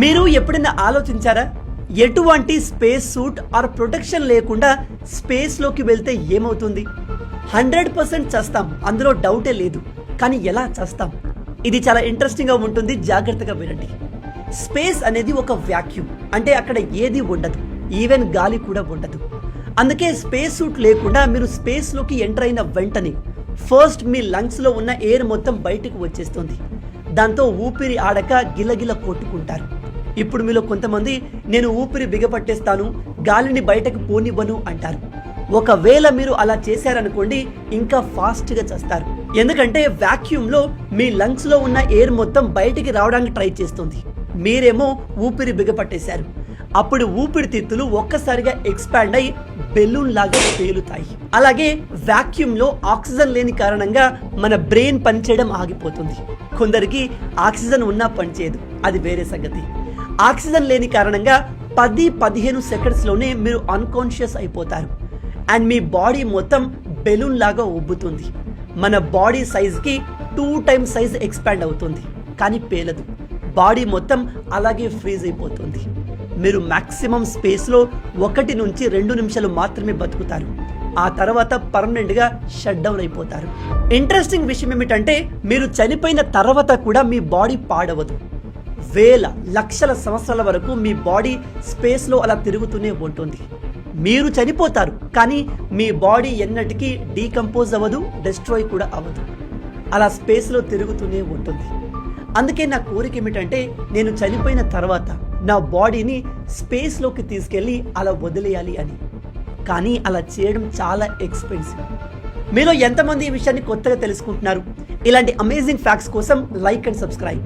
మీరు ఎప్పుడైనా ఆలోచించారా ఎటువంటి స్పేస్ సూట్ ఆర్ ప్రొటెక్షన్ లేకుండా స్పేస్లోకి వెళ్తే ఏమవుతుంది? 100% చేస్తాం, అందులో డౌటే లేదు. కానీ ఎలా చేస్తాం? ఇది చాలా ఇంట్రెస్టింగ్గా ఉంటుంది, జాగ్రత్తగా వినండి. స్పేస్ అనేది ఒక వ్యాక్యూమ్, అంటే అక్కడ ఏది ఉండదు, ఈవెన్ గాలి కూడా ఉండదు. అందుకే స్పేస్ సూట్ లేకుండా మీరు స్పేస్లోకి ఎంటర్ అయిన వెంటనే ఫస్ట్ మీ లంగ్స్లో ఉన్న ఎయిర్ మొత్తం బయటకు వచ్చేస్తుంది. దాంతో ఊపిరి ఆడక గిలగిల కొట్టుకుంటారు. ఇప్పుడు మీలో కొంతమంది నేను ఊపిరి బిగపట్టేస్తాను, గాలిని బయటకు పోనివ్వను అంటారు. ఒకవేళ మీరు అలా చేశారనుకోండి, ఇంకా ఫాస్ట్గా చేస్తారు. ఎందుకంటే వ్యాక్యూమ్లో మీ లంగ్స్లో ఉన్న ఎయిర్ మొత్తం బయటికి రావడానికి ట్రై చేస్తుంది. మీరేమో ఊపిరి బిగపట్టేశారు. అప్పుడు ఊపిరితిత్తులు ఒక్కసారిగా ఎక్స్పాండ్ అయి బెలూన్ లాగా పేలుతాయి. అలాగే వ్యాక్యూమ్లో ఆక్సిజన్ లేని కారణంగా మన బ్రెయిన్ పనిచేయడం ఆగిపోతుంది. కొందరికి ఆక్సిజన్ ఉన్నా పనిచేయదు, అది వేరే సంగతి. ఆక్సిజన్ లేని కారణంగా 10-15 సెకండ్స్లోనే మీరు అన్కాన్షియస్ అయిపోతారు. అండ్ మీ బాడీ మొత్తం బెలూన్ లాగా ఉబ్బుతుంది. మన బాడీ సైజ్కి 2 టైమ్స్ సైజ్ ఎక్స్పాండ్ అవుతుంది, కానీ పేలదు. బాడీ మొత్తం అలాగే ఫ్రీజ్ అయిపోతుంది. మీరు మ్యాక్సిమం స్పేస్లో 1 నుంచి 2 నిమిషాలు మాత్రమే బతుకుతారు. ఆ తర్వాత పర్మనెంట్గా షట్ డౌన్ అయిపోతారు. ఇంట్రెస్టింగ్ విషయం ఏమిటంటే, మీరు చనిపోయిన తర్వాత కూడా మీ బాడీ పాడవదు. వేల లక్షల సంవత్సరాల వరకు మీ బాడీ స్పేస్లో అలా తిరుగుతూనే ఉంటుంది. మీరు చనిపోతారు, కానీ మీ బాడీ ఎన్నటికీ డీకంపోజ్ అవ్వదు, డెస్ట్రాయ్ కూడా అవ్వదు. అలా స్పేస్లో తిరుగుతూనే ఉంటుంది. అందుకే నా కోరిక ఏమిటంటే, నేను చనిపోయిన తర్వాత నా బాడీని స్పేస్లోకి తీసుకెళ్ళి అలా వదిలేయాలి అని. కానీ అలా చేయడం చాలా ఎక్స్పెన్సివ్. మీలో ఎంతమంది ఈ విషయాన్ని కొత్తగా తెలుసుకుంటున్నారు? ఇలాంటి అమేజింగ్ ఫ్యాక్ట్స్ కోసం లైక్ అండ్ సబ్స్క్రైబ్.